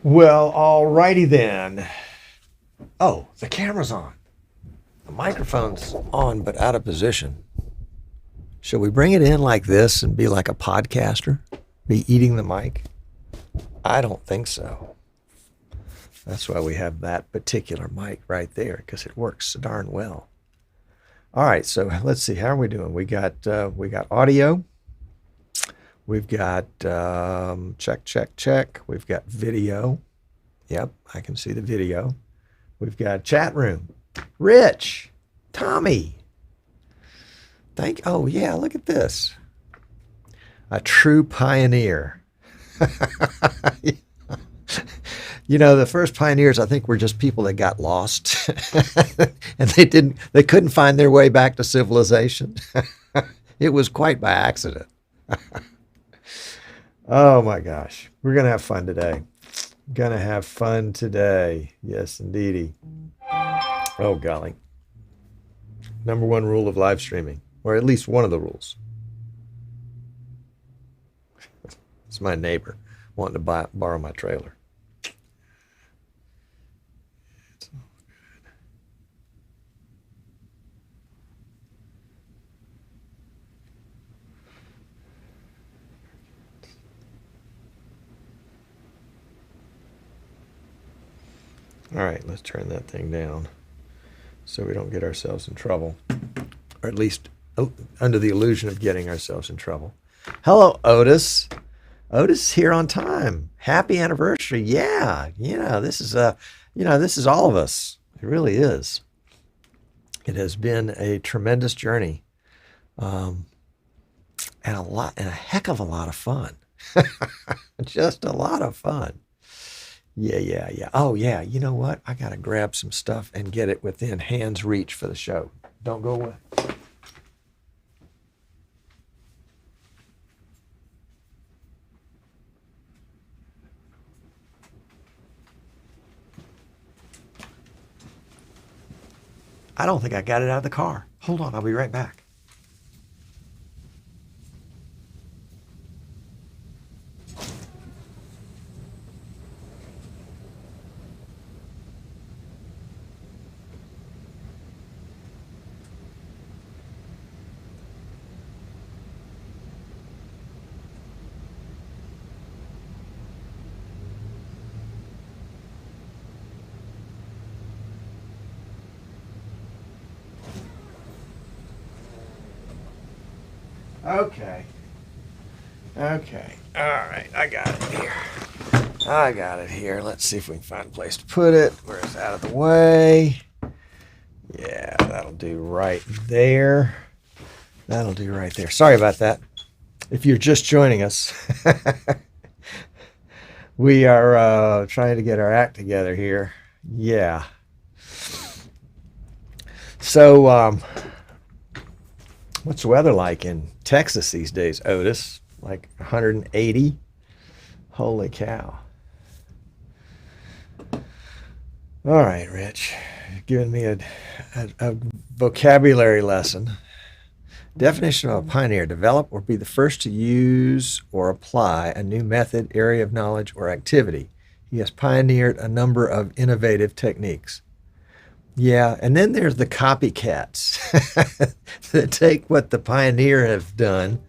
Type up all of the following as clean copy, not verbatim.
Well, alrighty then. Oh, the camera's on. The microphone's on, but out of position. Should we bring it in like this and be like a podcaster? Be eating the mic? I don't think so. That's why we have that particular mic right there, because it works so darn well. All right, so let's see. How are we doing? We got audio. We've got check. We've got video. Yep, I can see the video. We've got chat room. Rich, Tommy. Oh yeah, look at this. A true pioneer. You know, the first pioneers, I think, were just people that got lost and they couldn't find their way back to civilization. It was quite by accident. Oh my gosh. We're going to have fun today. Yes, indeedy. Oh, golly. Number one rule of live streaming, or at least one of the rules. It's my neighbor wanting to borrow my trailer. It's all good. All right, let's turn that thing down so we don't get ourselves in trouble, or at least under the illusion of getting ourselves in trouble. Hello, Otis. Otis here on time. Happy anniversary. Yeah, this is all of us. It really is. It has been a tremendous journey, and a heck of a lot of fun. Just a lot of fun. Yeah. Oh yeah, you know what? I gotta grab some stuff and get it within hand's reach for the show. Don't go away. I don't think I got it out of the car. Hold on, I'll be right back. Okay. Okay. All right. I got it here. I got it here. Let's see if we can find a place to put it where it's out of the way. Yeah, that'll do right there. That'll do right there. Sorry about that. If you're just joining us, we are trying to get our act together here. Yeah. So, what's the weather like in Texas these days, Otis? Like 180? Holy cow. All right, Rich. Giving me a vocabulary lesson. Definition of a pioneer: develop or be the first to use or apply a new method, area of knowledge, or activity. He has pioneered a number of innovative techniques. Yeah, and then there's the copycats that take what the pioneer has done,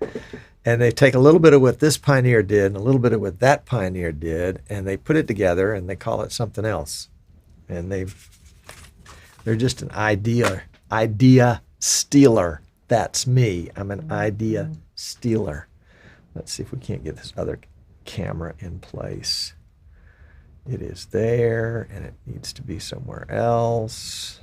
and they take a little bit of what this pioneer did and a little bit of what that pioneer did, and they put it together and they call it something else. And they're just an idea stealer. That's me. I'm an idea stealer. Let's see if we can't get this other camera in place. It is there, and it needs to be somewhere else.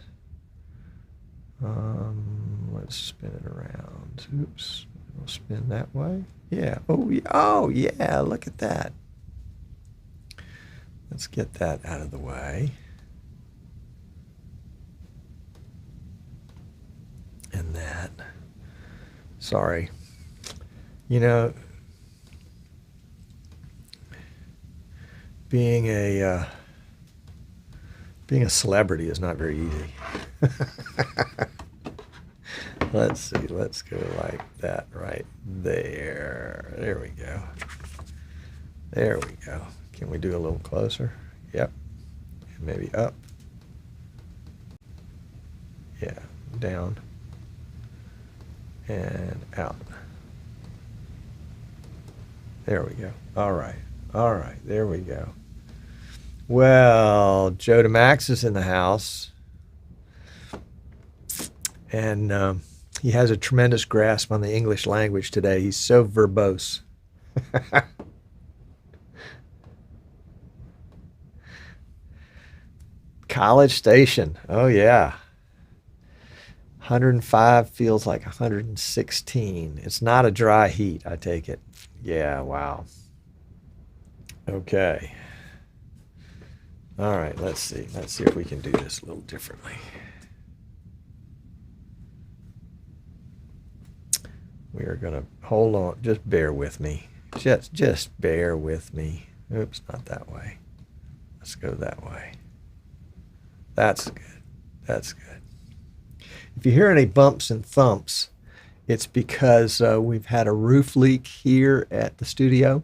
Let's spin it around. Oops. We'll spin that way. Yeah. Oh, yeah. Look at that. Let's get that out of the way. And that. Sorry. You know, being a celebrity is not very easy. Let's see. Let's go like that right there. There we go. There we go. Can we do a little closer? Yep. And maybe up. Yeah. Down. And out. There we go. All right. All right. There we go. Well, Joe DeMax is in the house. And he has a tremendous grasp on the English language today. He's so verbose. College Station. Oh, yeah. 105 feels like 116. It's not a dry heat, I take it. Yeah, wow. Okay. All right, let's see. Let's see if we can do this a little differently. We are going to hold on. Just bear with me. Just bear with me. Oops, not that way. Let's go that way. That's good. That's good. If you hear any bumps and thumps, it's because we've had a roof leak here at the studio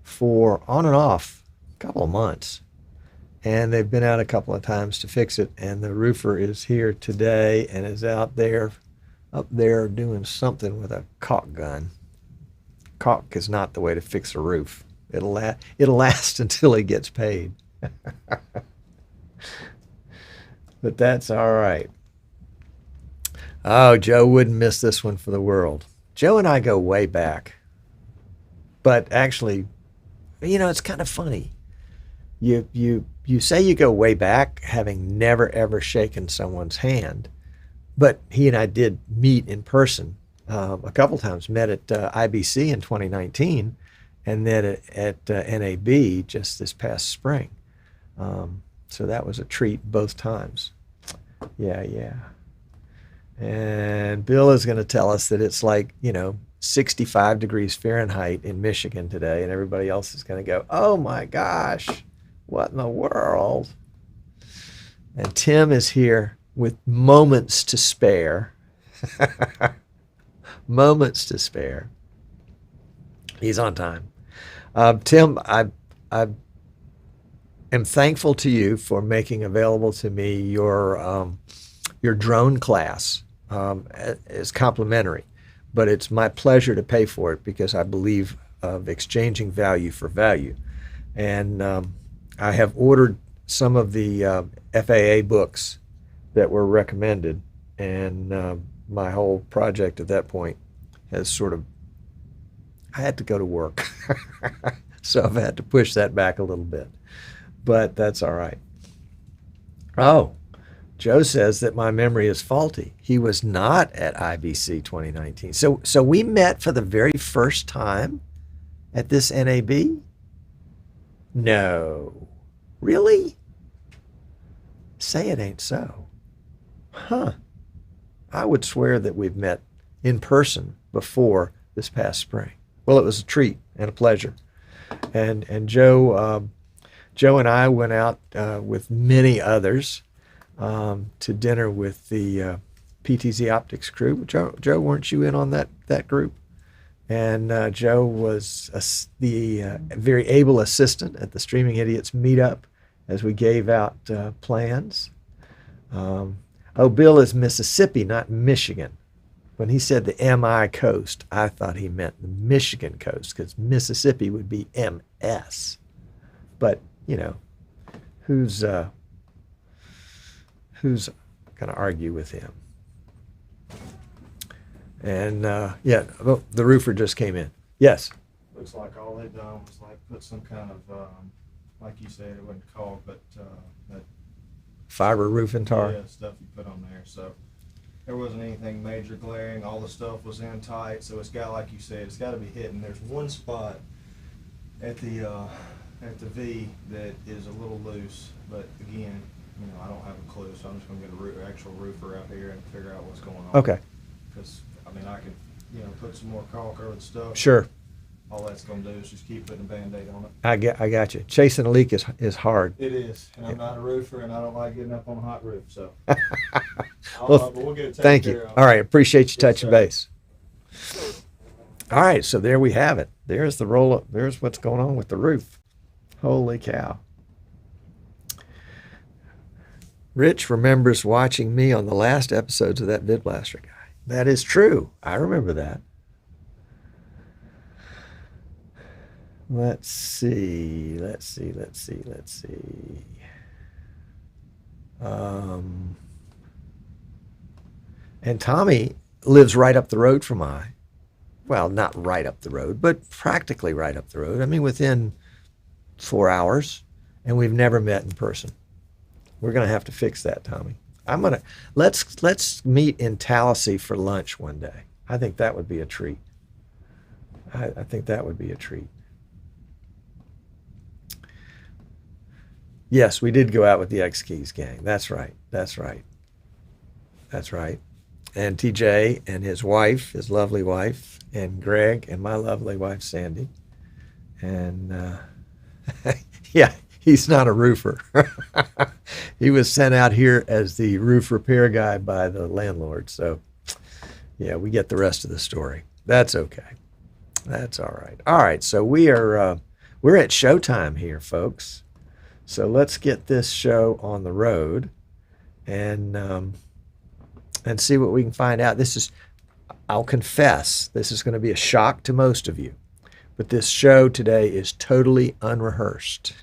for on and off a couple of months. And they've been out a couple of times to fix it. And the roofer is here today and is out there, up there doing something with a caulk gun. Caulk is not the way to fix a roof. It'll last until he gets paid. But that's all right. Oh, Joe wouldn't miss this one for the world. Joe and I go way back. But actually, you know, it's kind of funny. You say you go way back, having never, ever shaken someone's hand. But he and I did meet in person a couple times. Met at IBC in 2019 and then at NAB just this past spring. So that was a treat both times. Yeah, yeah. And Bill is going to tell us that it's like, 65 degrees Fahrenheit in Michigan today, and everybody else is going to go, oh my gosh, what in the world? And Tim is here with moments to spare, moments to spare. He's on time. Tim, I am thankful to you for making available to me your drone class as complimentary, but it's my pleasure to pay for it because I believe of exchanging value for value. And I have ordered some of the FAA books that were recommended, and my whole project at that point has sort of, I had to go to work. So I've had to push that back a little bit, but that's all right. Oh, Joe says that my memory is faulty. He was not at IBC 2019. So we met for the very first time at this NAB? No. Really? Say it ain't so. Huh. I would swear that we've met in person before this past spring. Well, it was a treat and a pleasure. And Joe and I went out with many others to dinner with the PTZ Optics crew. Joe, weren't you in on that group? And Joe was the very able assistant at the Streaming Idiots meetup as we gave out plans. Bill is Mississippi, not Michigan. When he said the MI coast, I thought he meant the Michigan coast because Mississippi would be MS. But, you know, who's going to argue with him? And, the roofer just came in. Yes? Looks like all they've done was like put some kind of, like you said, it wasn't called, but that Fiber roof and tar? Yeah, stuff you put on there. So there wasn't anything major glaring. All the stuff was in tight. So it's got, like you said, it's got to be hidden. There's one spot at the V that is a little loose, but again, you know, I don't have a clue, so I'm just going to get an actual roofer out here and figure out what's going on. Okay. Because, I mean, I could, you know, put some more caulk over the stuff. Sure. All that's going to do is just keep putting a Band-Aid on it. I got you. Chasing a leak is hard. It is, and I'm not a roofer, and I don't like getting up on a hot roof, so. Well, but we'll get it taken thank care you. of. All right, appreciate you Yes, touching sir. base. All right, so there we have it. There's the roll-up. There's what's going on with the roof. Holy cow. Rich remembers watching me on the last episodes of that VidBlaster guy. That is true. I remember that. Let's see. And Tommy lives right up the road from I. Well, not right up the road, but practically right up the road. I mean, within 4 hours, and we've never met in person. We're going to have to fix that, Tommy. Let's meet in Tallahassee for lunch one day. I think that would be a treat. I think that would be a treat. Yes, we did go out with the X Keys gang. That's right. And TJ and his wife, his lovely wife, and Greg and my lovely wife, Sandy. And yeah, he's not a roofer. He was sent out here as the roof repair guy by the landlord. So yeah, we get the rest of the story. That's okay. That's all right. All right, so we're at showtime here, folks. So let's get this show on the road and see what we can find out. I'll confess, this is going to be a shock to most of you, but this show today is totally unrehearsed.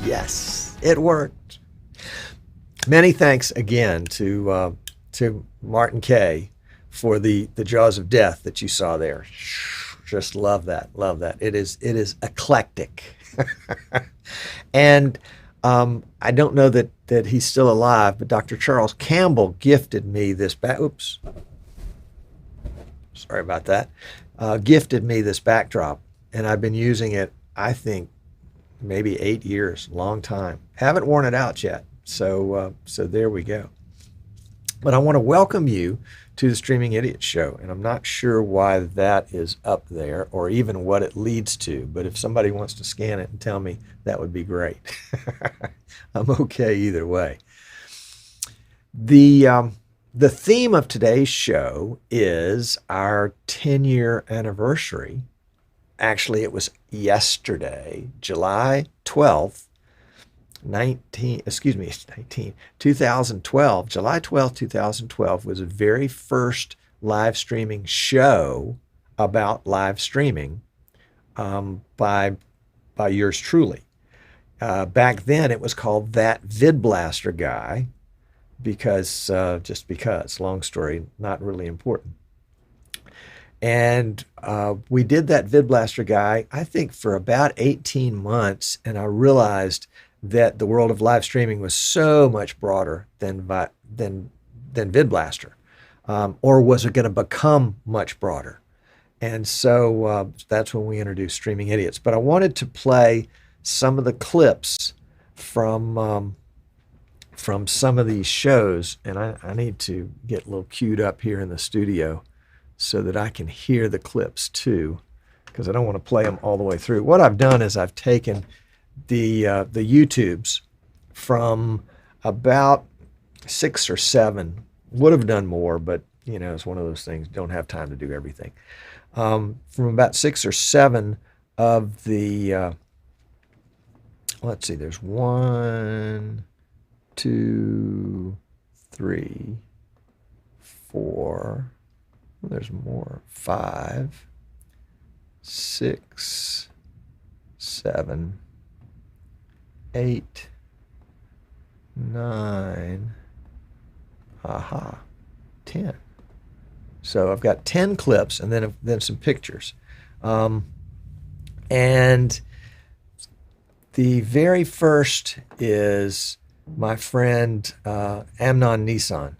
Yes, it worked. Many thanks again to Martin Kay for the Jaws of Death that you saw there. Just love that. It is eclectic. And I don't know that he's still alive, but Dr. Charles Campbell gifted me this oops. Sorry about that. gifted me this backdrop, and I've been using it, I think, maybe 8 years, long time. Haven't worn it out yet. So there we go. But I want to welcome you to the Streaming Idiot Show, and I'm not sure why that is up there or even what it leads to, but if somebody wants to scan it and tell me, that would be great. I'm okay either way. The theme of today's show is our 10-year anniversary. Actually, it was yesterday, July 12th, 2012. July 12th, 2012 was the very first live streaming show about live streaming by yours truly. Back then, it was called That VidBlaster Guy because, long story, not really important. And we did That VidBlaster Guy, I think, for about 18 months, and I realized that the world of live streaming was so much broader than VidBlaster, or was it going to become much broader? And so that's when we introduced Streaming Idiots. But I wanted to play some of the clips from some of these shows, and I need to get a little queued up here in the studio so that I can hear the clips too, because I don't want to play them all the way through. What I've done is I've taken the YouTubes from about 6 or 7. Would have done more, but it's one of those things. Don't have time to do everything. From about 6 or 7 of the let's see. There's 1, 2, 3, 4. There's more. 5, 6, 7, 8, 9, 10. So I've got 10 clips and then some pictures. And the very first is my friend Amnon Nissan.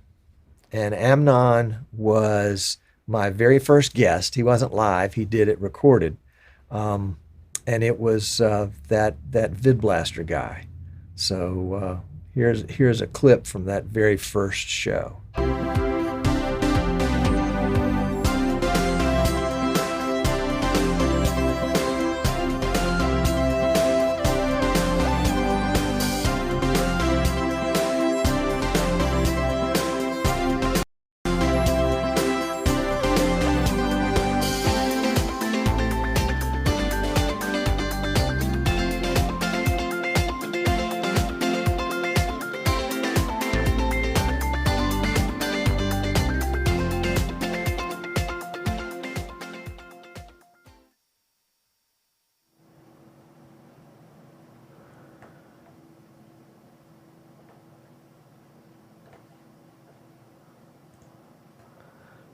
And Amnon was my very first guest. He wasn't live. He did it recorded. And it was that VidBlaster guy. So here's a clip from that very first show.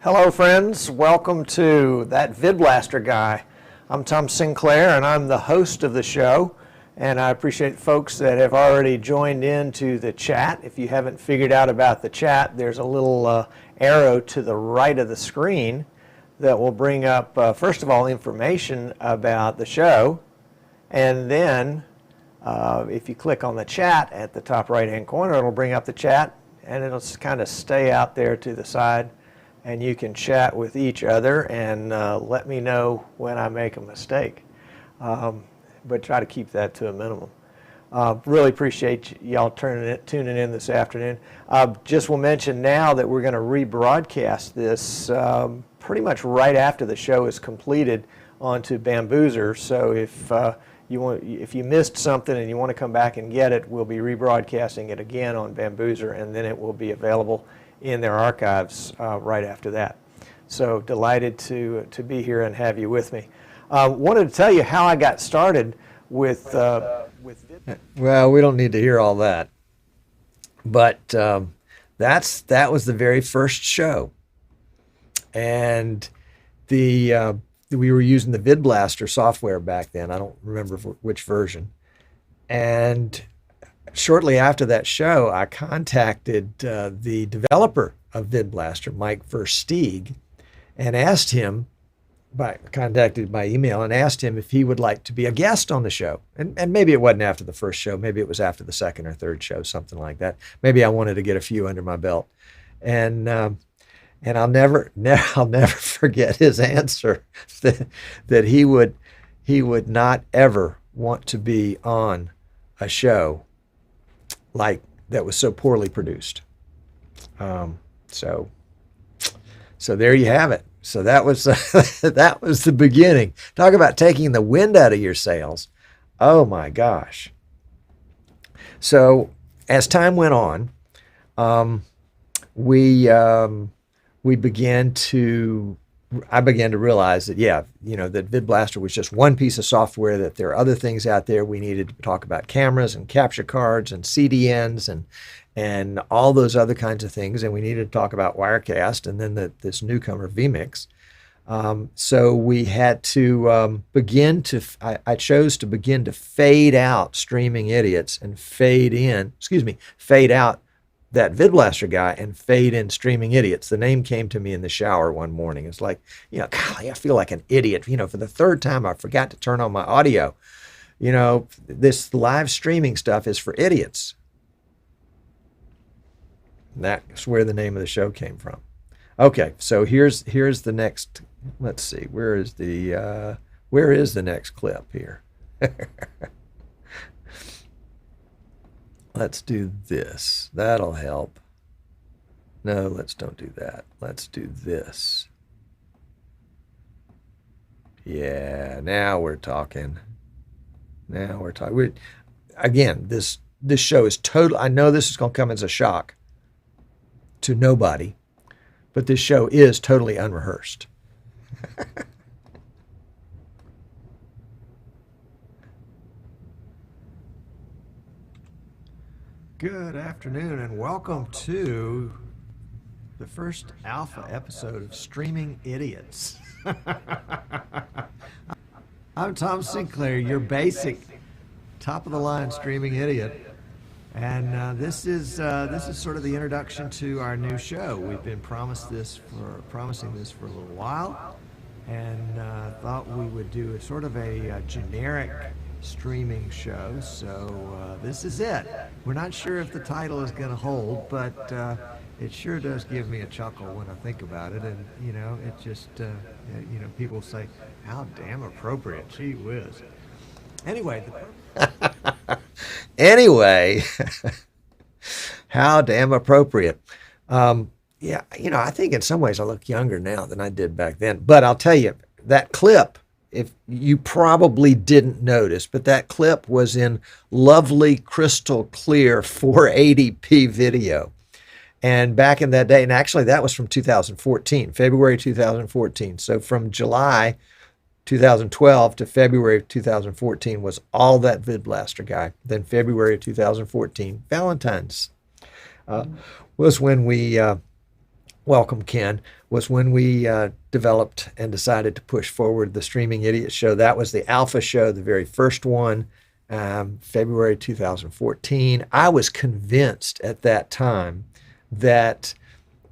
Hello friends, welcome to That VidBlaster Guy. I'm Tom Sinclair and I'm the host of the show, and I appreciate folks that have already joined into the chat. If you haven't figured out about the chat, there's a little arrow to the right of the screen that will bring up, first of all, information about the show, and then if you click on the chat at the top right hand corner, it'll bring up the chat and it'll kind of stay out there to the side. And you can chat with each other and let me know when I make a mistake. But try to keep that to a minimum. Really appreciate y'all tuning in this afternoon. Just will mention now that we're going to rebroadcast this pretty much right after the show is completed onto Bamboozer. So if you missed something and you want to come back and get it, we'll be rebroadcasting it again on Bamboozer, and then it will be available in their archives right after that. So delighted to be here and have you with me. Wanted to tell you how I got started with well, we don't need to hear all that, but that was the very first show, and we were using the VidBlaster software back then. I don't remember which version, and shortly after that show, I contacted the developer of VidBlaster, Mike Versteeg, and asked him, contacted by email and asked him if he would like to be a guest on the show. And maybe it wasn't after the first show. Maybe it was after the second or third show, something like that. Maybe I wanted to get a few under my belt. And I'll never forget his answer that he would not ever want to be on a show like that was so poorly produced. So there you have it. So that was that was the beginning. Talk about taking the wind out of your sails. Oh my gosh. So as time went on, I began to realize that, that VidBlaster was just one piece of software, that there are other things out there. We needed to talk about cameras and capture cards and CDNs and all those other kinds of things. And we needed to talk about Wirecast and then this newcomer vMix. So we had to I chose to begin to fade out Streaming Idiots and fade out that VidBlaster guy and fade in Streaming Idiots. The name came to me in the shower one morning. It's like, golly, I feel like an idiot. For the third time, I forgot to turn on my audio. This live streaming stuff is for idiots. That's where the name of the show came from. Okay, so here's the next. Let's see, where is the next clip here? Let's do this. That'll help. No, don't do that. Let's do this. Yeah, now we're talking. Again, this show is total. I know this is going to come as a shock to nobody, but this show is totally unrehearsed. Good afternoon and welcome to the first alpha episode of Streaming Idiots. I'm Tom Sinclair, your basic top of the line streaming idiot. And this is sort of the introduction to our new show. We've been promising this for a little while, and thought we would do a sort of a generic streaming show. So this is it. We're not sure if the title is going to hold, but it sure does give me a chuckle when I think about it. And it just people say, "How damn appropriate!" Gee whiz. Anyway. Anyway, how damn appropriate. I think in some ways I look younger now than I did back then. But I'll tell you, that clip, if you probably didn't notice, but that clip was in lovely, crystal clear 480p video. And back in that day, and actually that was from 2014, February 2014. So from July 2012 to February of 2014 was all that VidBlaster guy. Then February of 2014, Valentine's, was when we, welcome Ken, was when we developed and decided to push forward the Streaming Idiot show. That was the alpha show, the very first one, February 2014. I was convinced at that time that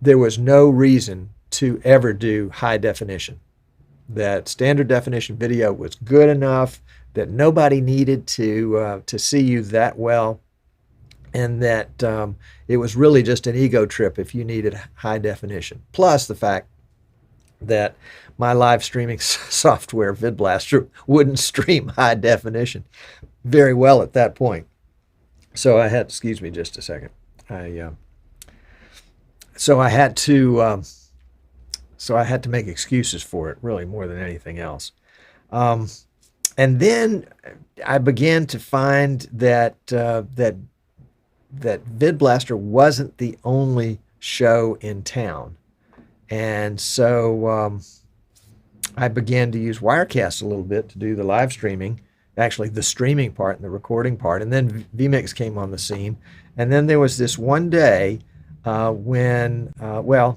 there was no reason to ever do high definition. That standard definition video was good enough, that nobody needed to see you that well, and that it was really just an ego trip if you needed high definition. Plus the fact that my live streaming software, VidBlaster, wouldn't stream high definition very well at that point. So I had, excuse me just a second. So I had to make excuses for it, really, more than anything else. And then I began to find that that VidBlaster wasn't the only show in town. And so I began to use Wirecast a little bit to do the live streaming, actually the streaming part and the recording part. And then vMix came on the scene. And then there was this one day when, I'll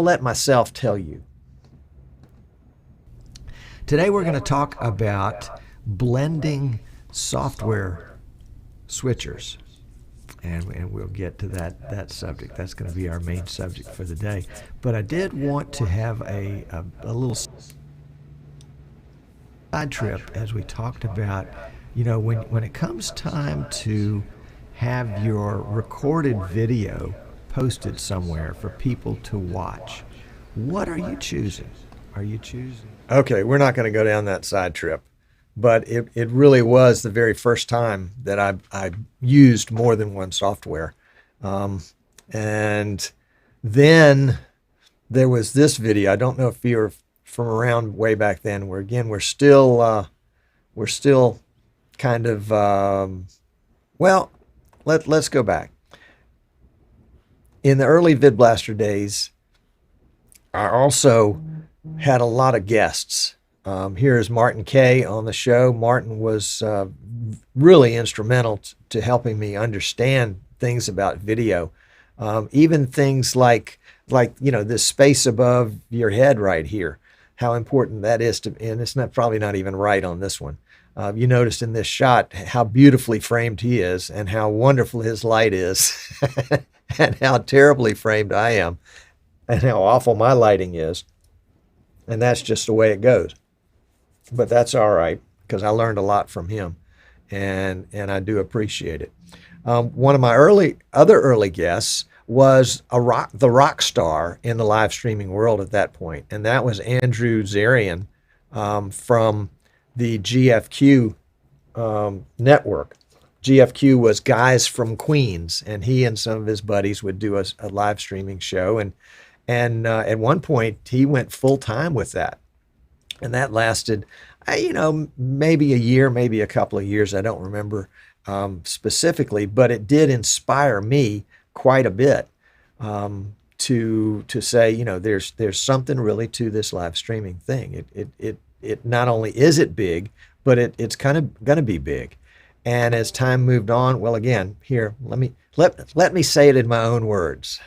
let myself tell you. Today we're going to talk about blending software switchers. and we'll get to that subject. That's going to be our main subject for the day. But I did want to have a little side trip as we talked about, when it comes time to have your recorded video posted somewhere for people to watch, what are you choosing? Are you choosing? Okay, we're not going to go down that side trip, but it really was the very first time that I used more than one software. And then there was this video. I don't know if you're from around way back then, where again we're still kind of well, let's go back. In the early VidBlaster days, I also had a lot of guests. Here is Martin Kay on the show. Martin was really instrumental to helping me understand things about video, even things like this space above your head right here, how important that is to, and it's probably not even right on this one. You noticed in this shot how beautifully framed he is and how wonderful his light is and how terribly framed I am and how awful my lighting is. And that's just the way it goes. But that's all right, because I learned a lot from him, and I do appreciate it. One of my other early guests was the rock star in the live streaming world at that point, and that was Andrew Zarian from the GFQ network. GFQ was Guys from Queens, and he and some of his buddies would do a live streaming show, and at one point he went full time with that, and that lasted, maybe a year, maybe a couple of years. I don't remember specifically, but it did inspire me quite a bit to say, there's something really to this live streaming thing. It not only is it big, but it's kind of going to be big. And as time moved on, well, again, here, let me say it in my own words.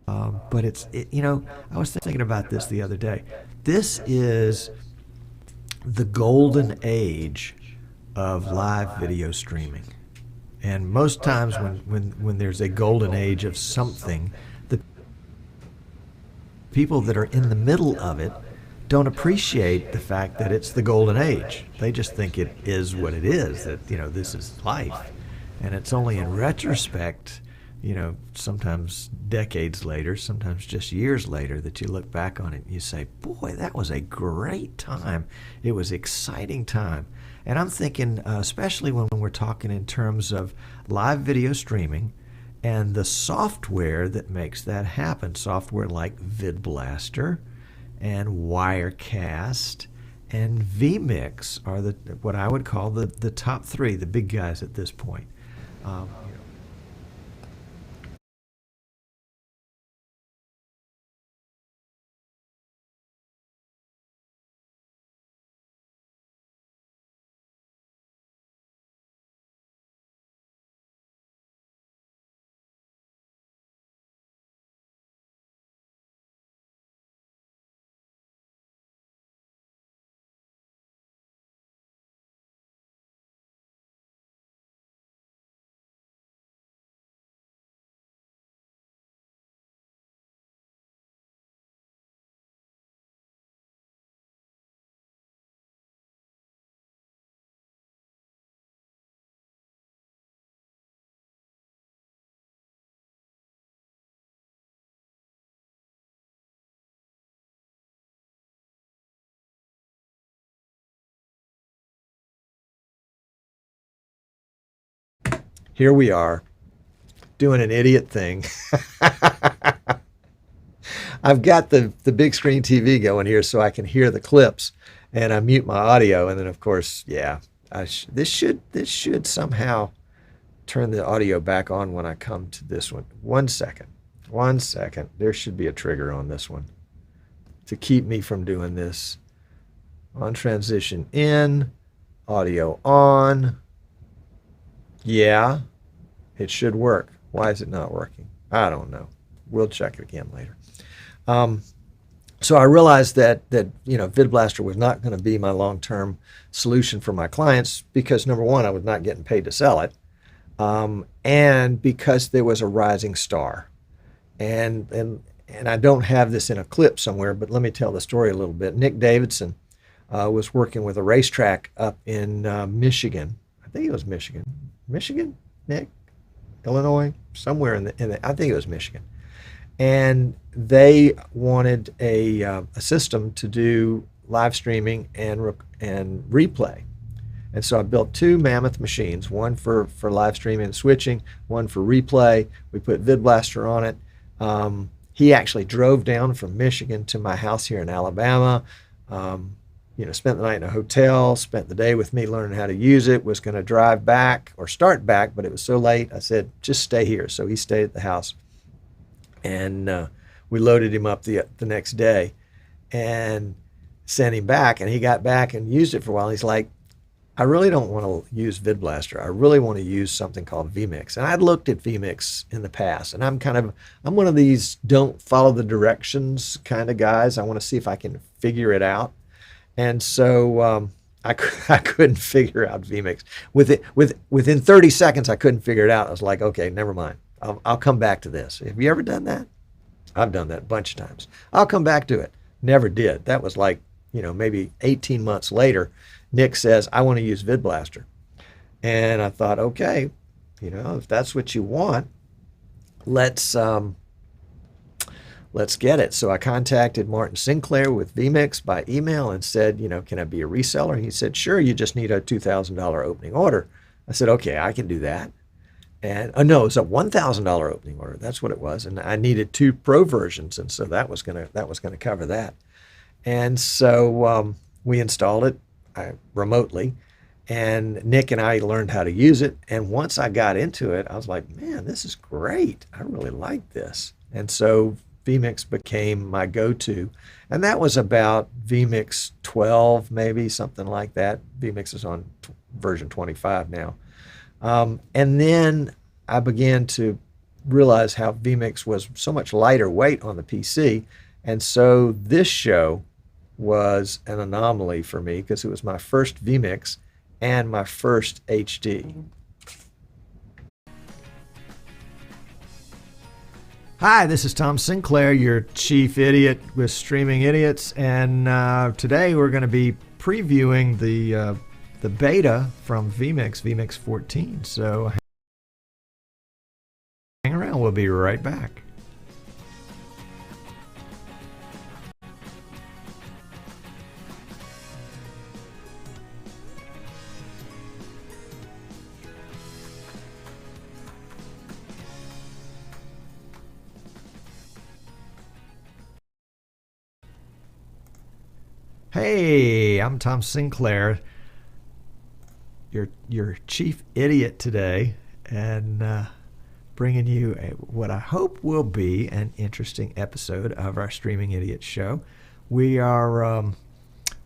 But I was thinking about this the other day. This is the golden age of live video streaming. And most times when there's a golden age of something, the people that are in the middle of it don't appreciate the fact that it's the golden age. They just think it is what it is, that, this is life. And it's only in retrospect, sometimes decades later, sometimes just years later, that you look back on it and you say, boy, that was a great time. It was an exciting time. And I'm thinking, especially when we're talking in terms of live video streaming and the software that makes that happen, software like VidBlaster and Wirecast and vMix are what I would call the top three, the big guys at this point. Here we are doing an idiot thing. I've got the big screen TV going here so I can hear the clips, and I mute my audio, and then of course, yeah, this should somehow turn the audio back on when I come to this one. One second. There should be a trigger on this one to keep me from doing this. On transition in, audio on. Yeah, it should work. Why is it not working? I don't know. We'll check it again later. So I realized that VidBlaster was not going to be my long-term solution for my clients because number one, I was not getting paid to sell it, and because there was a rising star, and I don't have this in a clip somewhere, but let me tell the story a little bit. Nick Davidson was working with a racetrack up in Michigan. I think it was Michigan, Nick, Illinois, somewhere in the I think it was Michigan. And they wanted a system to do live streaming and replay. And so I built two mammoth machines, one for live streaming and switching, one for replay. We put VidBlaster on it. He actually drove down from Michigan to my house here in Alabama, spent the night in a hotel, spent the day with me learning how to use it, was going to drive back or start back, but it was so late, I said, just stay here. So he stayed at the house. And we loaded him up the next day and sent him back. And he got back and used it for a while. He's like, I really don't want to use VidBlaster. I really want to use something called vMix. And I'd looked at vMix in the past. And I'm one of these don't follow the directions kind of guys. I want to see if I can figure it out. And so I couldn't figure out vMix. Within 30 seconds, I couldn't figure it out. I was like, okay, never mind. I'll come back to this. Have you ever done that? I've done that a bunch of times. I'll come back to it. Never did. That was like, maybe 18 months later, Nick says, I want to use VidBlaster. And I thought, okay, if that's what you want, let's get it. So I contacted Martin Sinclair with vMix by email and said, can I be a reseller? He said, sure, you just need a $2,000 opening order. I said, okay, I can do that. And no, it was a $1,000 opening order. That's what it was. And I needed 2 pro versions. And so that was gonna cover that. And so we installed it remotely, and Nick and I learned how to use it. And once I got into it, I was like, man, this is great. I really like this. And so vMix became my go-to. And that was about vMix 12, maybe something like that. vMix is on version 25 now. And then I began to realize how vMix was so much lighter weight on the PC. And so this show was an anomaly for me because it was my first vMix and my first HD. Hi, this is Tom Sinclair, your chief idiot with Streaming Idiots. And today we're going to be previewing the beta from vMix 14. So hang around, we'll be right back. Hey, I'm Tom Sinclair, your chief idiot today, and bringing you what I hope will be an interesting episode of our Streaming Idiot show. We are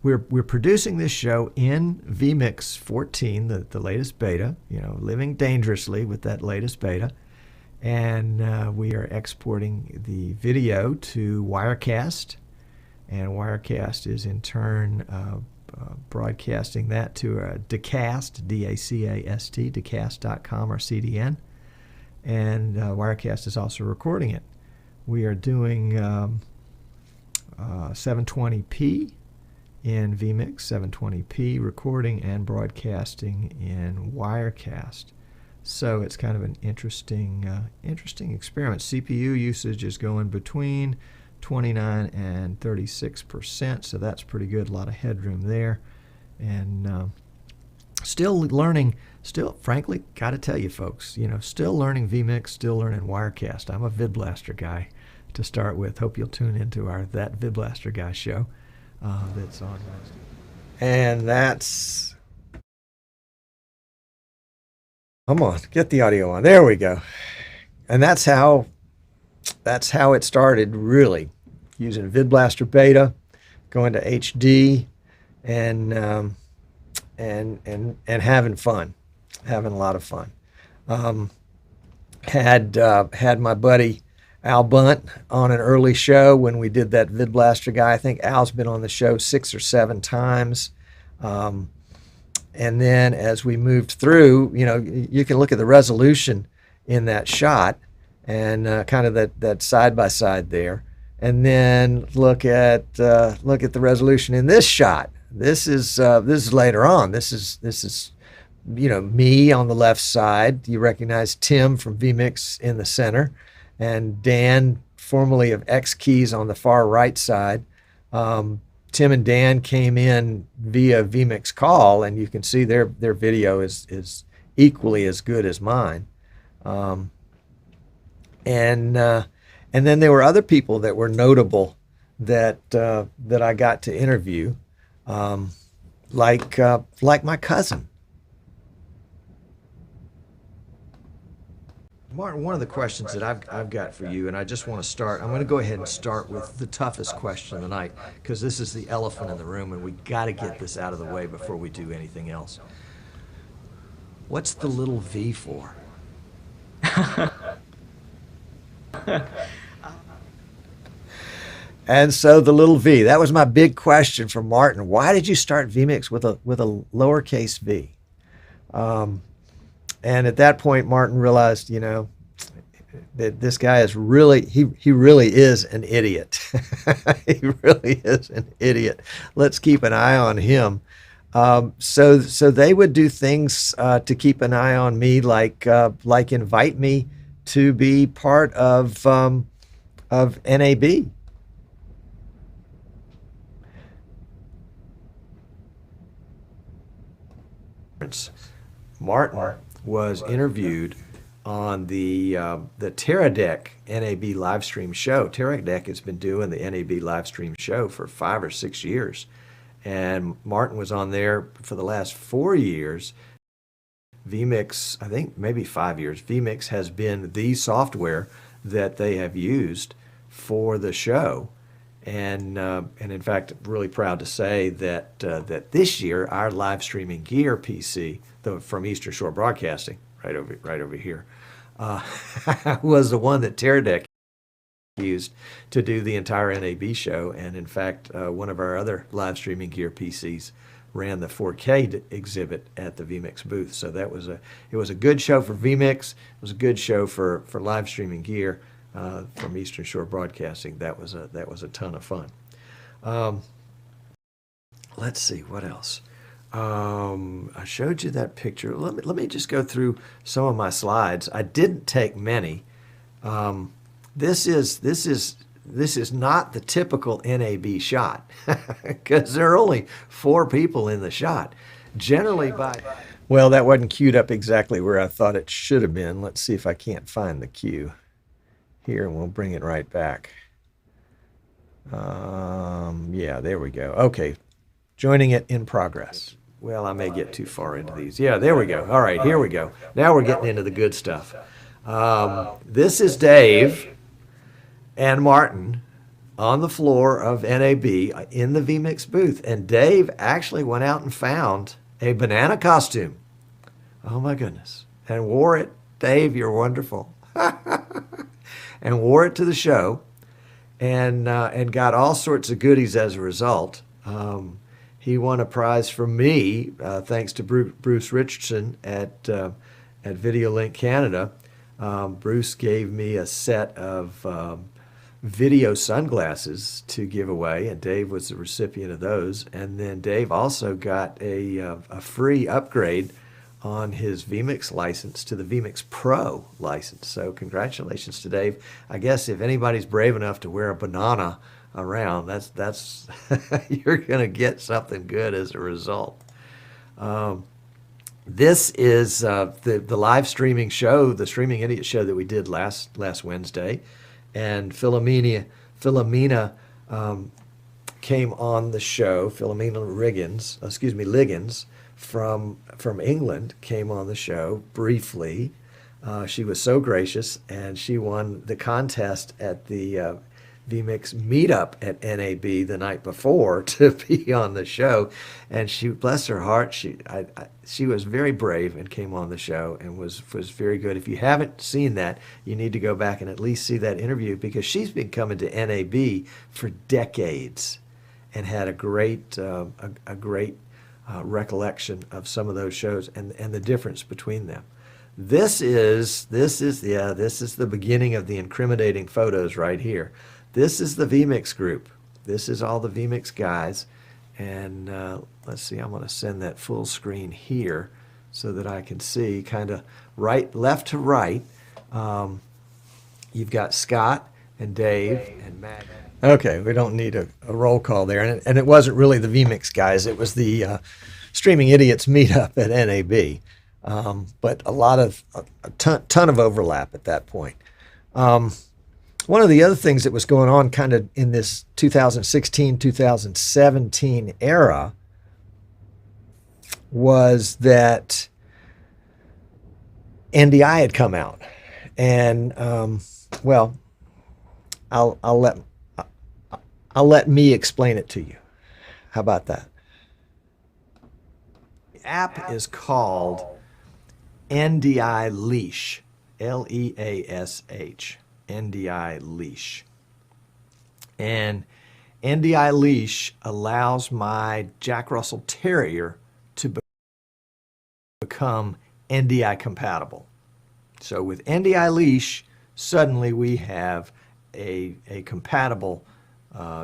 we're producing this show in vMix 14, the latest beta. Living dangerously with that latest beta, and we are exporting the video to Wirecast. And Wirecast is in turn broadcasting that to Dacast, D-A-C-A-S-T, Dacast.com or CDN. And Wirecast is also recording it. We are doing 720p in vMix, 720p recording and broadcasting in Wirecast. So it's kind of an interesting experiment. CPU usage is going between 29 and 36%, so that's pretty good. A lot of headroom there, and still learning. Still, frankly, got to tell you, folks, still learning vMix, still learning Wirecast. I'm a VidBlaster guy to start with. Hope you'll tune into our That VidBlaster Guy show that's on Wednesday. And that's, come on, get the audio on. There we go. And that's how it started, really, using VidBlaster Beta, going to HD, and having fun, having a lot of fun. Had my buddy Al Bunt on an early show when we did that Vid Blaster guy. I think Al's been on the show 6 or 7 times. And then as we moved through, you can look at the resolution in that shot and kind of that side by side there, and then look at the resolution in this shot. This is later on. This is me on the left side. You recognize Tim from vMix in the center, and Dan, formerly of X Keys, on the far right side. Tim and Dan came in via vMix call, and you can see their video is equally as good as mine. And then there were other people that were notable that I got to interview, like my cousin. Martin, one of the questions that I've got for you, and I just want to start, I'm going to go ahead and start with the toughest question of the night, because this is the elephant in the room, and we got to get this out of the way before we do anything else. What's the little V for? And so the little V, that was my big question from Martin. Why did you start vMix with a lowercase v? And at that point, Martin realized, that this guy is really, he really is an idiot. He really is an idiot. Let's keep an eye on him. So they would do things to keep an eye on me, like invite me to be part of NAB. Martin was interviewed on the Teradek NAB live stream show. Teradek has been doing the NAB live stream show for 5 or 6 years, and Martin was on there for the last 4 years. vMix, I think maybe 5 years. vMix has been the software that they have used for the show, and in fact, really proud to say that this year our live streaming gear PC, from Eastern Shore Broadcasting, right over here, was the one that Teradek used to do the entire NAB show. And in fact, one of our other live streaming gear PCs ran the 4K exhibit at the vMix booth. So it was a good show for vMix. It was a good show for live streaming gear from Eastern Shore Broadcasting. That was a ton of fun. Let's see what else. I showed you that picture. Let me just go through some of my slides. I didn't take many. This is not the typical NAB shot, because there are only 4 people in the shot. Generally well, that wasn't queued up exactly where I thought it should have been. Let's see if I can't find the cue here, and we'll bring it right back. Yeah, there we go. Okay, joining it in progress. Well, I may get too far into these. Yeah, there we go. All right, here we go. Now we're getting into the good stuff. This is Dave and Martin on the floor of NAB in the vMix booth. And Dave actually went out and found a banana costume. Oh, my goodness. And wore it. Dave, you're wonderful. And wore it to the show, and got all sorts of goodies as a result. He won a prize from me, thanks to Bruce Richardson at VideoLink Canada. Bruce gave me a set of video sunglasses to give away, and Dave was the recipient of those. And then Dave also got a free upgrade on his vMix license to the vMix Pro license. So congratulations to Dave. I guess if anybody's brave enough to wear a banana around, that's you're gonna get something good as a result. This is the live streaming show, the Streaming Idiot show that we did last Wednesday, and Philomena came on the show. Philomena Liggins from England came on the show briefly. She was so gracious, and she won the contest at the vMix meetup at NAB the night before to be on the show, and she, bless her heart, she was very brave and came on the show and was very good. If you haven't seen that, you need to go back and at least see that interview, because she's been coming to NAB for decades and had a great recollection of some of those shows and the difference between them. This is the beginning of the incriminating photos right here. This is the vMix group. This is all the vMix guys. And let's see, I'm going to send that full screen here so that I can see kind of left to right. You've got Scott and Dave and Matt. Okay, we don't need a roll call there. And it wasn't really the vMix guys. It was the Streaming Idiots meetup at NAB. But a ton of overlap at that point. One of the other things that was going on kind of in this 2016, 2017 era was that NDI had come out. And, well, I'll let me explain it to you. How about that? The app is called NDI Leash, Leash, NDI Leash. And NDI Leash allows my Jack Russell Terrier to become NDI compatible. So with NDI Leash, suddenly we have a compatible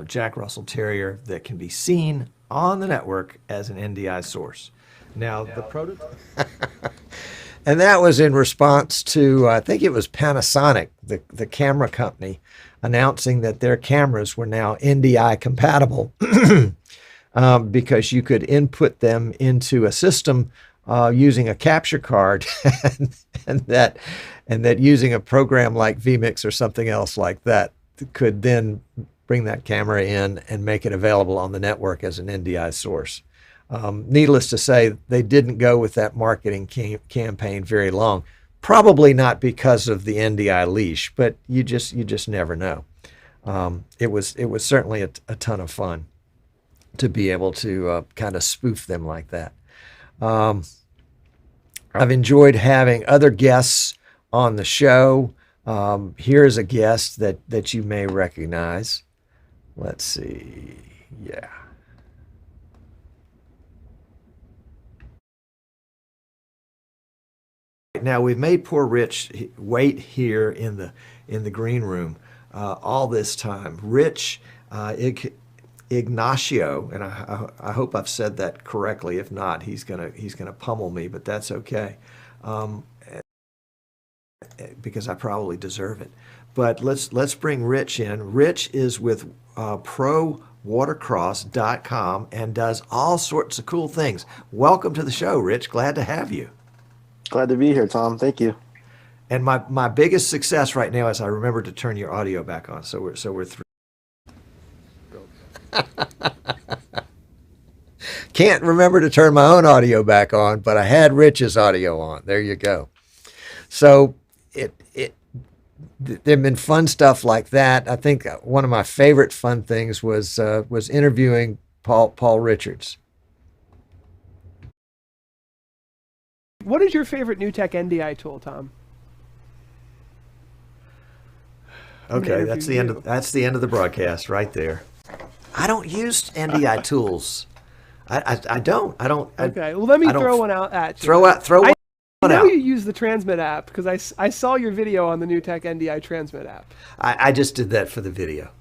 Jack Russell Terrier that can be seen on the network as an NDI source. Now, the prototype... And that was in response to, I think it was Panasonic, the camera company, announcing that their cameras were now NDI compatible because you could input them into a system using a capture card, and that using a program like vMix or something else like that could then bring that camera in and make it available on the network as an NDI source. Needless to say, they didn't go with that marketing campaign very long. Probably not because of the NDI Leash, but you just never know. It was certainly a ton of fun to be able to kind of spoof them like that. I've enjoyed having other guests on the show. Here's a guest that you may recognize. Let's see. Yeah. Now, we've made poor Rich wait here in the green room all this time. Rich Ignacio, and I hope I've said that correctly. If not, he's gonna pummel me, but that's okay, because I probably deserve it. But let's bring Rich in. Rich is with ProWatercross.com and does all sorts of cool things. Welcome to the show, Rich. Glad to have you. Glad to be here, Tom. Thank you. And my biggest success right now is I remembered to turn your audio back on. So we're through. Can't remember to turn my own audio back on, but I had Rich's audio on. There you go. So there've been fun stuff like that. I think one of my favorite fun things was interviewing Paul Richards. What is your favorite new tech NDI tool, Tom? Okay, that's the end of the broadcast right there. I don't use NDI tools. I don't. Okay, well, let me throw one out at you. Throw one out. I know you use the Transmit app because I saw your video on the new tech NDI Transmit app. I just did that for the video.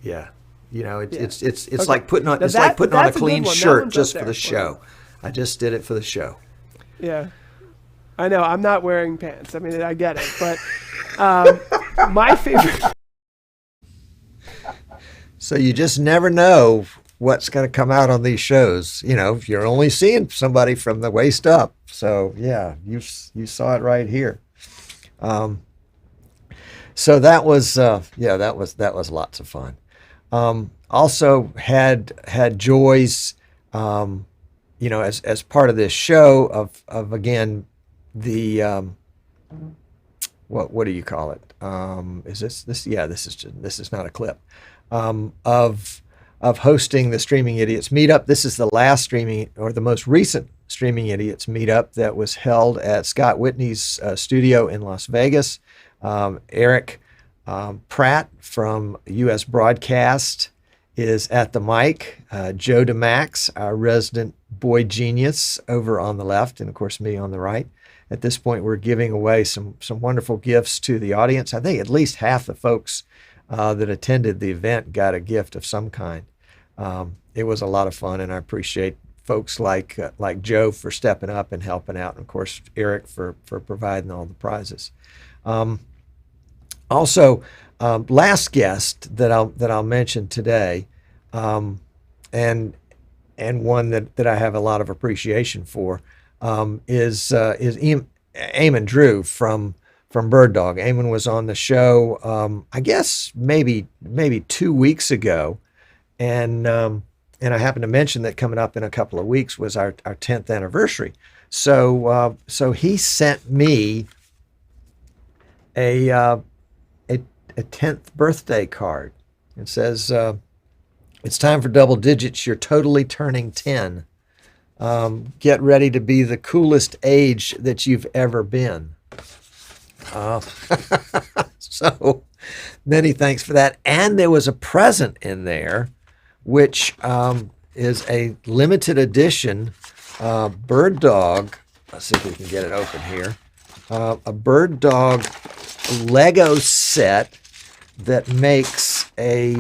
Yeah, you know, it's okay. Like putting on a clean shirt just for the show. I just did it for the show. Yeah, I know. I'm not wearing pants. I mean, I get it, but my favorite. So you just never know what's going to come out on these shows. You know, you're only seeing somebody from the waist up. So yeah, you saw it right here. So that was that was lots of fun. Also had Joy's. You know, as part of this show of again, the what do you call it? Is this? Yeah, this is not a clip of hosting the Streaming Idiots meetup. This is the last streaming or the most recent Streaming Idiots meetup that was held at Scott Whitney's studio in Las Vegas. Eric Pratt from U.S. Broadcast is at the mic. Joe DeMax, our resident boy genius, over on the left, and of course me on the right. At this point, we're giving away some wonderful gifts to the audience. I think at least half the folks that attended the event got a gift of some kind. It was a lot of fun, and I appreciate folks like Joe for stepping up and helping out, and of course Eric for providing all the prizes. Also, last guest that I'll mention today, and one that I have a lot of appreciation for, is Eamon Drew from Bird Dog. Eamon was on the show, I guess maybe 2 weeks ago, and I happened to mention that coming up in a couple of weeks was our 10th anniversary. So he sent me a 10th birthday card. It says, "It's time for double digits. You're totally turning 10. Get ready to be the coolest age that you've ever been." So many thanks for that. And there was a present in there, which is a limited edition Bird Dog. Let's see if we can get it open here. A Bird Dog Lego set that makes a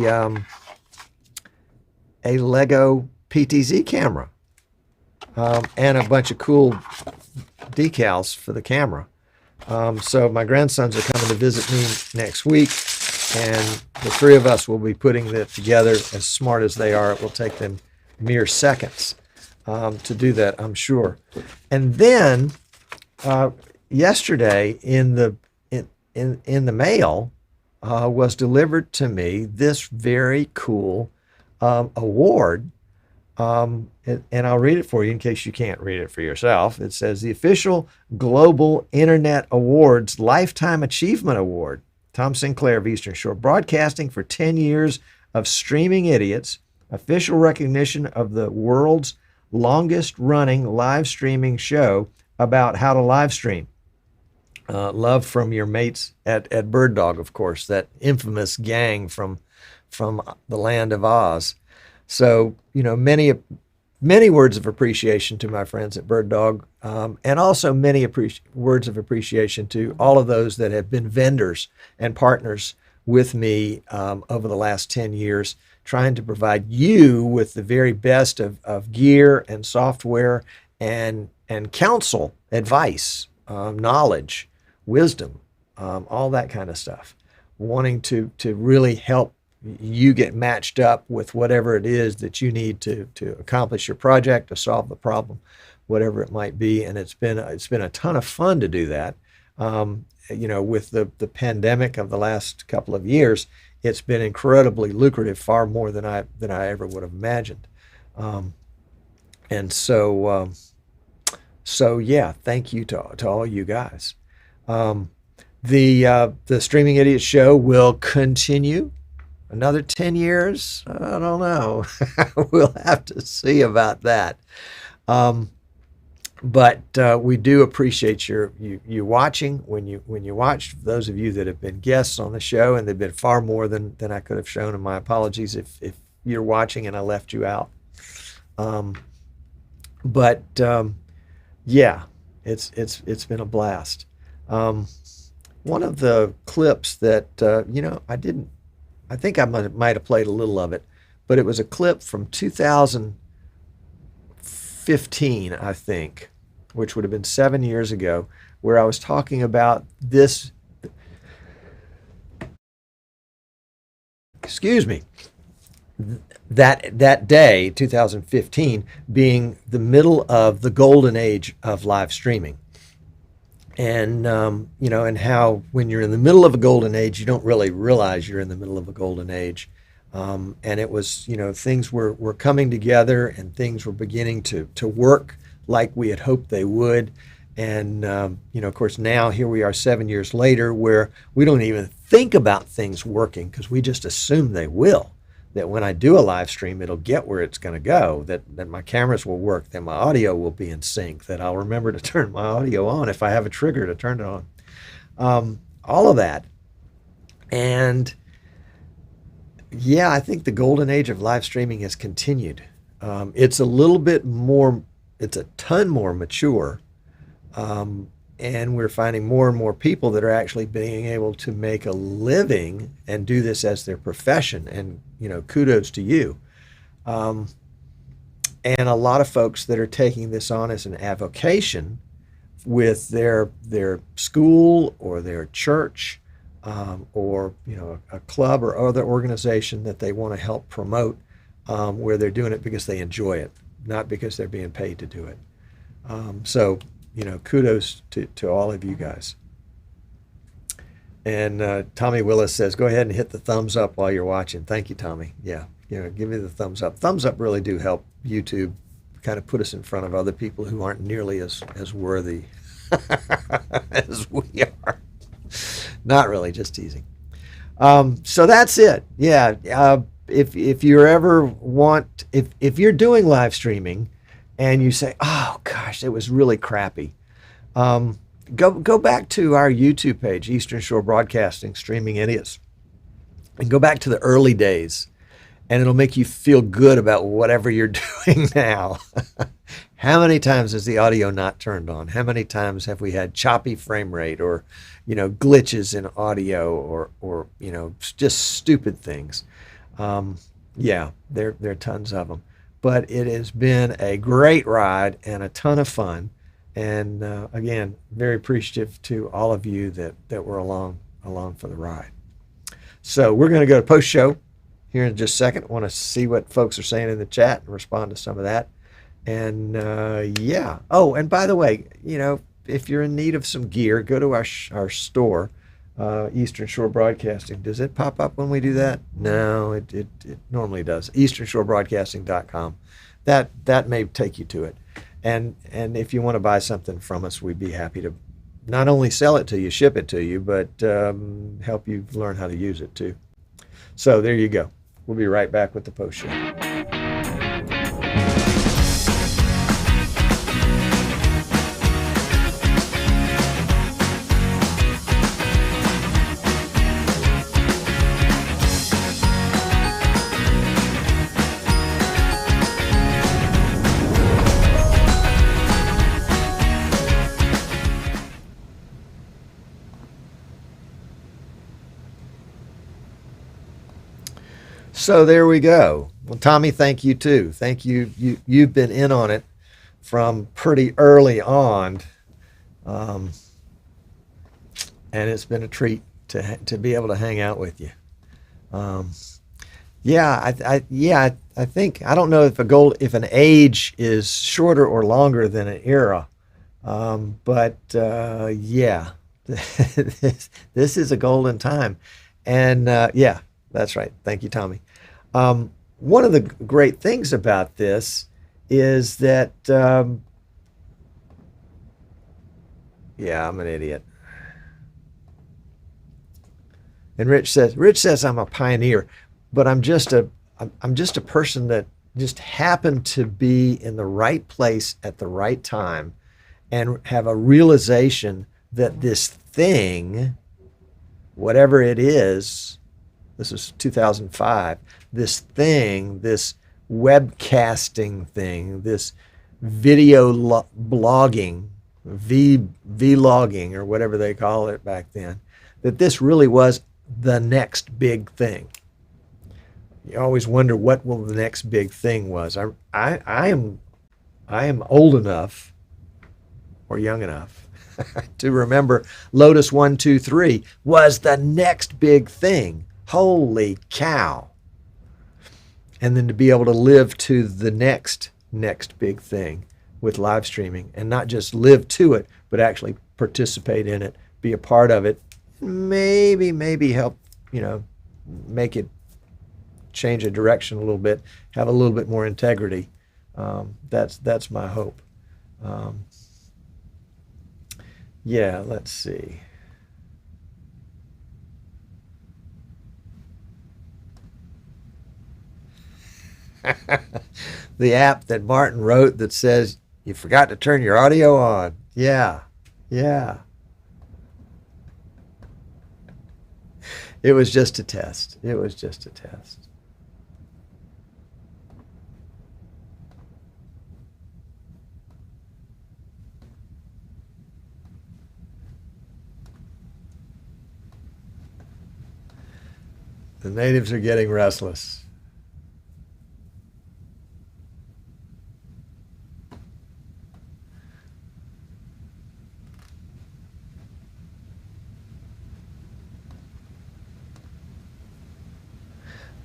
Lego PTZ camera and a bunch of cool decals for the camera. So my grandsons are coming to visit me next week, and the three of us will be putting that together. As smart as they are, it will take them mere seconds to do that, I'm sure. And then yesterday in the mail was delivered to me this very cool award. And I'll read it for you in case you can't read it for yourself. It says, "The official Global Internet Awards Lifetime Achievement Award. Tom Sinclair of Eastern Shore Broadcasting for 10 years of Streaming Idiots. Official recognition of the world's longest running live streaming show about how to live stream. Love from your mates at Bird Dog, of course, that infamous gang from the land of Oz." So, many words of appreciation to my friends at Bird Dog, and also many words of appreciation to all of those that have been vendors and partners with me over the last 10 years, trying to provide you with the very best of gear and software and counsel, advice, knowledge, wisdom, all that kind of stuff. Wanting to really help you get matched up with whatever it is that you need to accomplish your project, to solve the problem, whatever it might be. And it's been a ton of fun to do that. With the pandemic of the last couple of years, it's been incredibly lucrative, far more than I ever would have imagined. And so yeah, thank you to all you guys. The Streaming Idiots show will continue another 10 years. I don't know. We'll have to see about that. But we do appreciate you watching when you watch. Those of you that have been guests on the show, and they've been far more than I could have shown, and my apologies if you're watching and I left you out. Yeah, it's been a blast. One of the clips that I think I might have played a little of it, but it was a clip from 2015, I think, which would have been 7 years ago, where I was talking about this. Excuse me. That day, 2015, being the middle of the golden age of live streaming. And, and how when you're in the middle of a golden age, you don't really realize you're in the middle of a golden age. And it was, things were coming together, and things were beginning to work like we had hoped they would. And, of course, now here we are 7 years later where we don't even think about things working because we just assume they will. That when I do a live stream, it'll get where it's going to go, that my cameras will work, that my audio will be in sync, that I'll remember to turn my audio on if I have a trigger to turn it on. All of that. And yeah, I think the golden age of live streaming has continued. It's a little bit more, it's a ton more mature. And we're finding more and more people that are actually being able to make a living and do this as their profession. And, kudos to you. And a lot of folks that are taking this on as an avocation with their school or their church, or, a club or other organization that they want to help promote, where they're doing it because they enjoy it, not because they're being paid to do it. So, kudos to all of you guys. And Tommy Willis says, go ahead and hit the thumbs up while you're watching. Thank you, Tommy. Yeah, give me the thumbs up. Thumbs up really do help YouTube kind of put us in front of other people who aren't nearly as worthy as we are. Not really, just teasing. So that's it. Yeah, if you ever want, if you're doing live streaming, and you say, oh gosh, it was really crappy, go back to our YouTube page, Eastern Shore Broadcasting, Streaming Idiots, and go back to the early days, and it'll make you feel good about whatever you're doing now. How many times has the audio not turned on? How many times have we had choppy frame rate or, glitches in audio or just stupid things? Yeah, there are tons of them. But it has been a great ride and a ton of fun. And again, very appreciative to all of you that were along for the ride. So we're going to go to post show here in just a second. I want to see what folks are saying in the chat and respond to some of that. And yeah. Oh, and by the way, if you're in need of some gear, go to our store, Eastern Shore Broadcasting. Does it pop up when we do that? No, it normally does. EasternShoreBroadcasting.com. That may take you to it. And if you want to buy something from us, we'd be happy to not only sell it to you, ship it to you, but help you learn how to use it too. So there you go. We'll be right back with the post show. So there we go. Well, Tommy, thank you too. Thank you. You've been in on it from pretty early on, and it's been a treat to be able to hang out with you. Yeah, I think I don't know if an age is shorter or longer than an era, but yeah, this is a golden time, and yeah, that's right. Thank you, Tommy. One of the great things about this is that, yeah, I'm an idiot. And Rich says I'm a pioneer, but I'm just a person that just happened to be in the right place at the right time and have a realization that this thing, whatever it is, this is 2005, this thing, this webcasting thing, this video blogging, vlogging, or whatever they call it back then, that this really was the next big thing. You always wonder what will the next big thing was. I am old enough or young enough to remember Lotus 123 was the next big thing. Holy cow. And then to be able to live to the next big thing with live streaming, and not just live to it, but actually participate in it, be a part of it, maybe help, make it change a direction a little bit, have a little bit more integrity. That's my hope. Yeah, let's see. The app that Martin wrote that says you forgot to turn your audio on. Yeah, yeah. It was just a test. It was just a test. The natives are getting restless.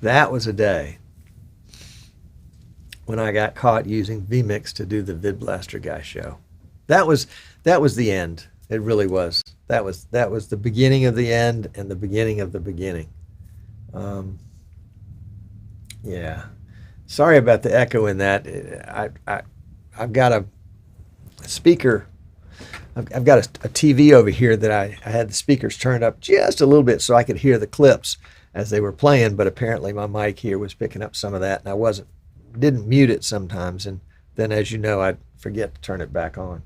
That was a day when I got caught using vMix to do the VidBlaster Guy show. That was the end. It really was. That was the beginning of the end and the beginning of the beginning. Yeah. Sorry about the echo in that. I've got a speaker. I've got a TV over here that I had the speakers turned up just a little bit so I could hear the clips as they were playing, but apparently my mic here was picking up some of that, and I didn't mute it sometimes, and then, as you know, I'd forget to turn it back on.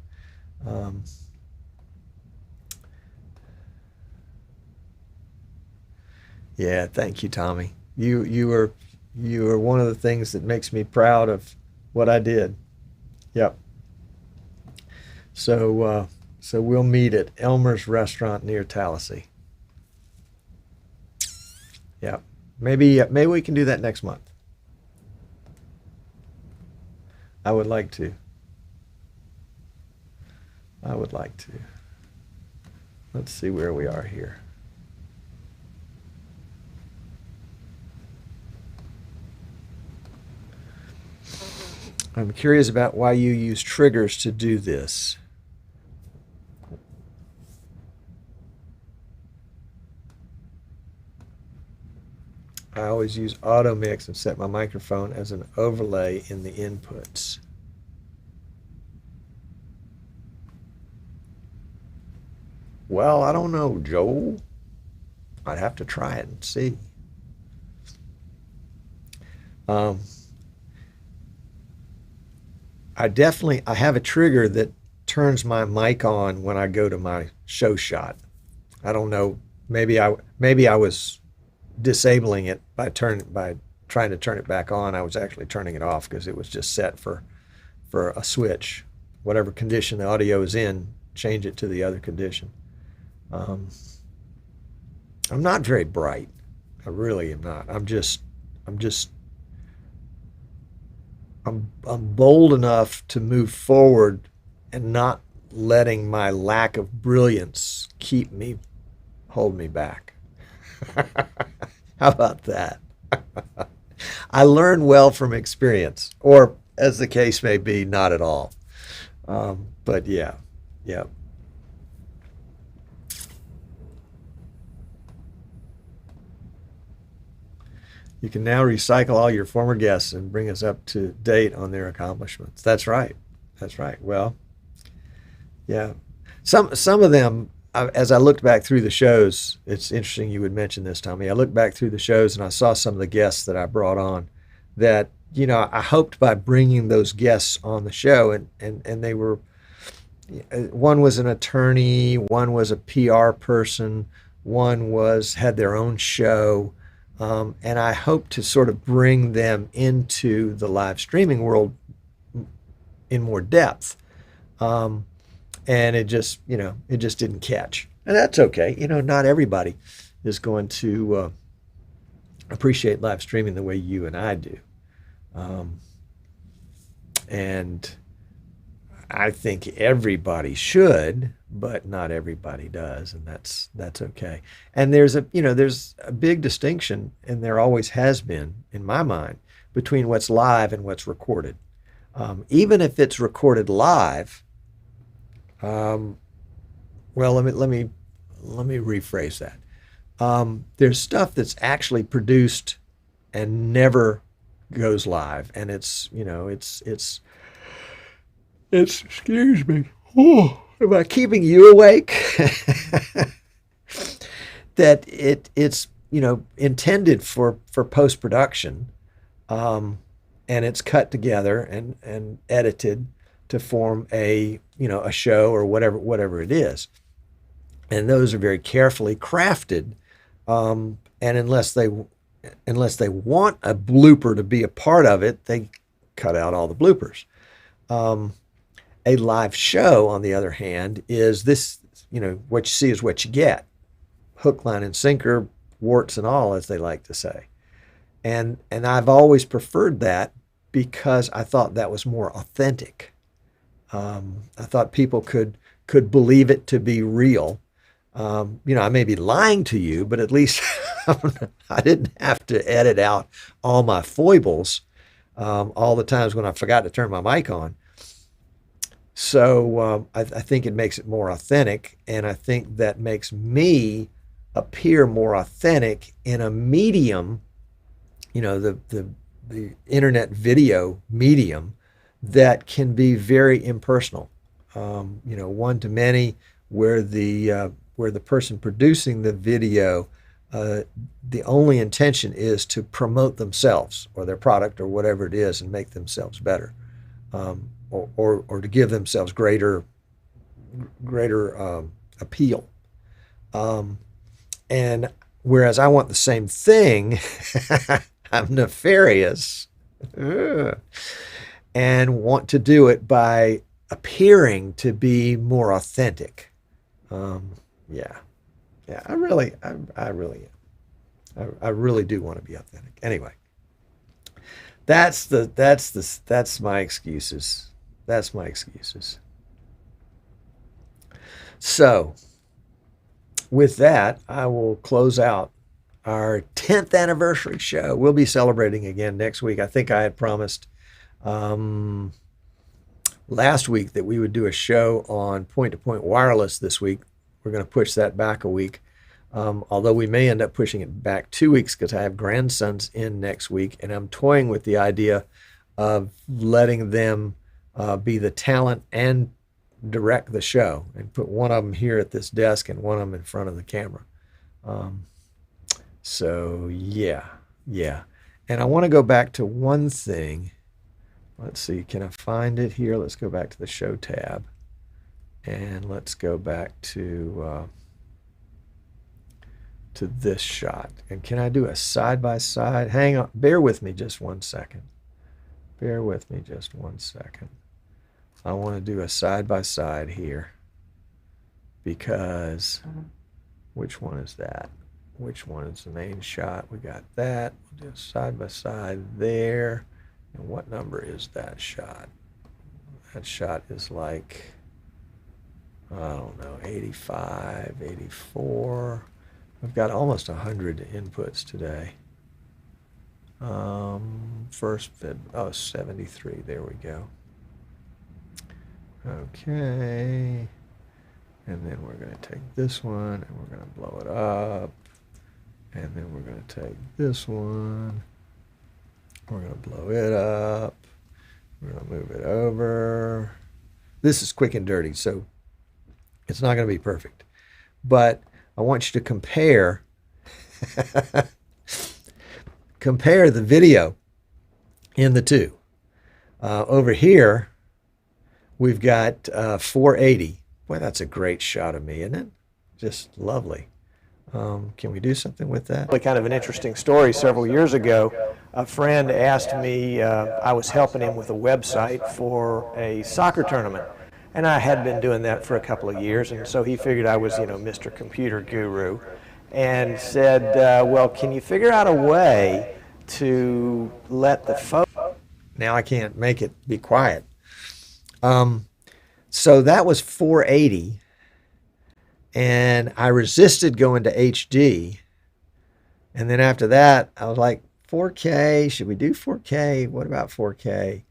Yeah, thank you, Tommy. You are one of the things that makes me proud of what I did. Yep. So we'll meet at Elmer's Restaurant near Tallahassee. Yeah, maybe we can do that next month. I would like to. I would like to. Let's see where we are here. I'm curious about why you use triggers to do this. I always use auto mix and set my microphone as an overlay in the inputs. Well, I don't know, Joel. I'd have to try it and see. I have a trigger that turns my mic on when I go to my show shot. I don't know. Maybe I was disabling it by trying to turn it back on. I was actually turning it off because it was just set for a switch. Whatever condition the audio is in, change it to the other condition. I'm not very bright. I really am not. I'm bold enough to move forward and not letting my lack of brilliance hold me back. How about that? I learn well from experience, or as the case may be, not at all. But yeah. You can now recycle all your former guests and bring us up to date on their accomplishments. That's right. Well, yeah. Some of them, as I looked back through the shows, it's interesting you would mention this, Tommy. I looked back through the shows and I saw some of the guests that I brought on that, I hoped by bringing those guests on the show, and they were, one was an attorney, one was a PR person, one had their own show. And I hope to sort of bring them into the live streaming world in more depth. And it just didn't catch. And that's okay. Not everybody is going to appreciate live streaming the way you and I do. And I think everybody should, but not everybody does, and that's okay. And there's a big distinction, and there always has been in my mind, between what's live and what's recorded. Even if it's recorded live, well, let me rephrase that. There's stuff that's actually produced and never goes live, and it's excuse me. Oh, about keeping you awake, that it's intended for post-production, and it's cut together and edited to form a show or whatever it is. And those are very carefully crafted. And unless they want a blooper to be a part of it, they cut out all the bloopers. A live show, on the other hand, is this, what you see is what you get. Hook, line, and sinker, warts and all, as they like to say. And I've always preferred that because I thought that was more authentic. I thought people could believe it to be real. I may be lying to you, but at least I didn't have to edit out all my foibles, all the times when I forgot to turn my mic on. So I think it makes it more authentic, and I think that makes me appear more authentic in a medium, the internet video medium, that can be very impersonal. One to many, where the person producing the video, the only intention is to promote themselves or their product or whatever it is and make themselves better, or to give themselves greater appeal. And whereas I want the same thing, I'm nefarious and want to do it by appearing to be more authentic. Yeah, I really am. I really do want to be authentic. Anyway, that's my excuses. That's my excuses. So, with that, I will close out our 10th anniversary show. We'll be celebrating again next week. I think I had promised last week that we would do a show on point-to-point wireless this week. We're going to push that back a week, although we may end up pushing it back 2 weeks because I have grandsons in next week, and I'm toying with the idea of letting them be the talent and direct the show, and put one of them here at this desk and one of them in front of the camera. So yeah. And I want to go back to one thing. Let's see, can I find it here? Let's go back to the show tab, and let's go back to this shot. And can I do a side by side? Hang on, bear with me just 1 second. Bear with me just 1 second. I want to do a side by side here, because which one is that? Which one is the main shot? We got that. We'll do a side by side there. And what number is that shot? That shot is like, I don't know, 85, 84. I've got almost 100 inputs today. First fit, 73. There we go. Okay. And then we're going to take this one and we're going to blow it up. And then we're going to take this one. We're going to blow it up. We're going to move it over. This is quick and dirty, so it's not going to be perfect. But I want you to compare the video in the two. Over here, we've got 480. Boy, that's a great shot of me, isn't it? Just lovely. Can we do something with that? Really kind of an interesting story. Several years ago, a friend asked me, I was helping him with a website for a soccer tournament. And I had been doing that for a couple of years, and so he figured I was, Mr. Computer Guru, and said, well, can you figure out a way to let the folks... Now I can't make it be quiet. So that was 480, and I resisted going to HD, and then after that, I was like, 4K, should we do 4K? What about 4K?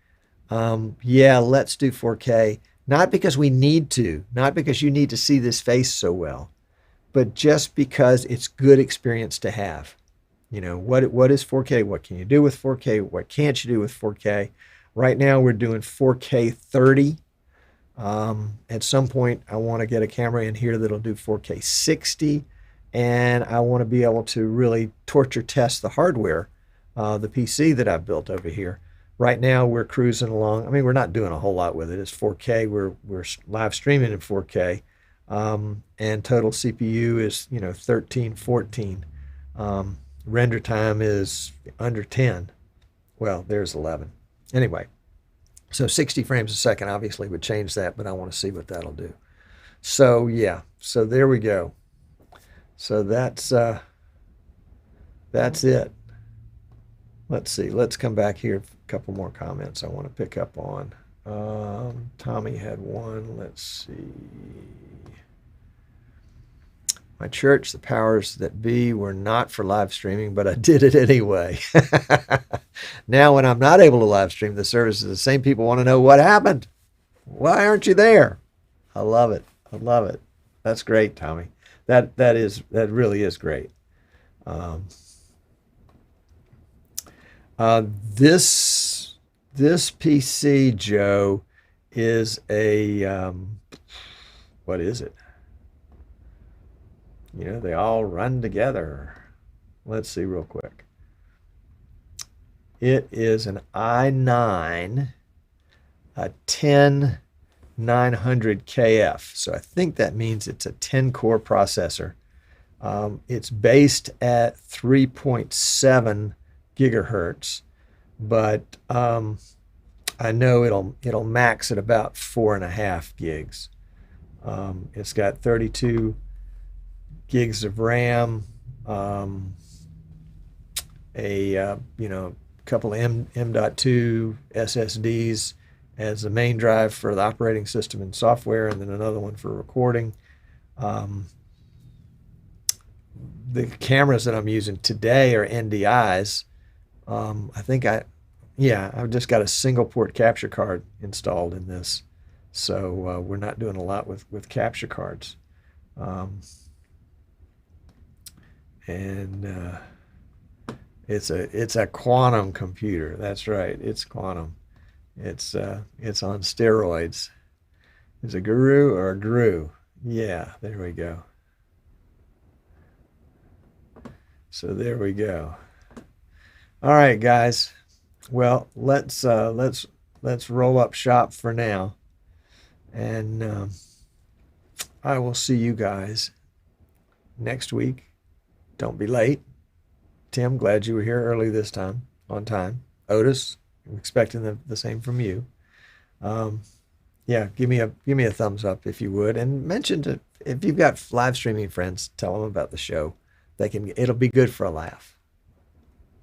Yeah, let's do 4K. Not because we need to, not because you need to see this face so well, but just because it's good experience to have. What is 4K? What can you do with 4K? What can't you do with 4K? Right now we're doing 4K 30. At some point, I want to get a camera in here that'll do 4K 60, and I want to be able to really torture test the hardware, the PC that I've built over here. Right now, we're cruising along. I mean, we're not doing a whole lot with it. It's 4K. We're live streaming in 4K, and total CPU is 13, 14. Render time is under 10. Well, there's 11. Anyway, so 60 frames a second obviously would change that, but I want to see what that'll do. So yeah, so there we go. So that's it. Let's see. Let's come back here. A couple more comments I want to pick up on. Tommy had one. Let's see. My church, the powers that be, were not for live streaming, but I did it anyway. Now, when I'm not able to live stream the services, the same people want to know what happened. Why aren't you there? I love it. I love it. That's great, Tommy. That really is great. This PC, Joe, is a what is it? They all run together. Let's see real quick. It is an i9, a 10900KF. So I think that means it's a 10-core processor. It's based at 3.7 gigahertz, but I know it'll max at about 4.5 gigs. It's got 32 gigs of RAM, a couple of M.2 SSDs as the main drive for the operating system and software, and then another one for recording. The cameras that I'm using today are NDIs. I've just got a single port capture card installed in this, so we're not doing a lot with capture cards. And it's a quantum computer. That's right. It's quantum. It's on steroids. Is it a guru or a guru? Yeah, there we go. So there we go. All right, guys. Well, let's roll up shop for now, and I will see you guys next week. Don't be late. Tim, glad you were here early this time, on time. Otis, I'm expecting the same from you. Yeah, give me a thumbs up if you would, and mention if you've got live streaming friends, tell them about the show. It'll be good for a laugh.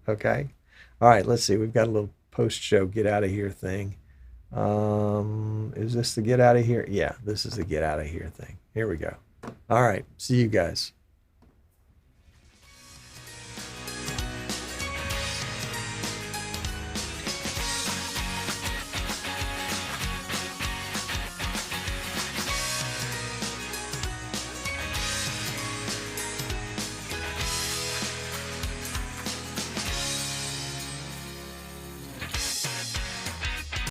Okay. All right. Let's see. We've got a little post-show get out of here thing. Is this the get out of here? Yeah, this is the get out of here thing. Here we go. All right. See you guys.